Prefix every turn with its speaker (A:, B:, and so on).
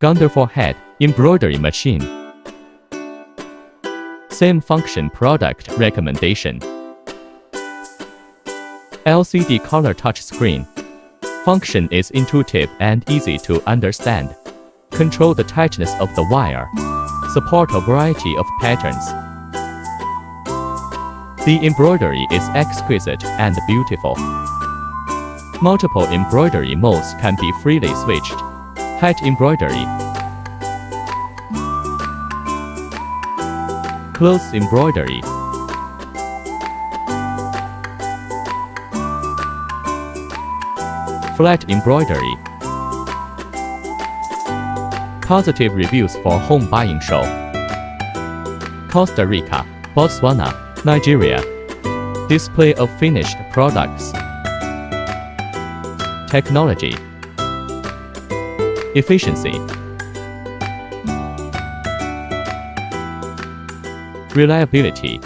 A: Gondor forehead, embroidery machine. Same function product recommendation. LCD color touchscreen. Function is intuitive and easy to understand. Control the tightness of the wire. Support a variety of patterns. The embroidery is exquisite and beautiful. Multiple embroidery modes can be freely switched. Height embroidery. Close embroidery. Flat embroidery. Positive reviews for home buying show. Costa Rica, Botswana, Nigeria. Display of finished products. Technology. Efficiency. Reliability.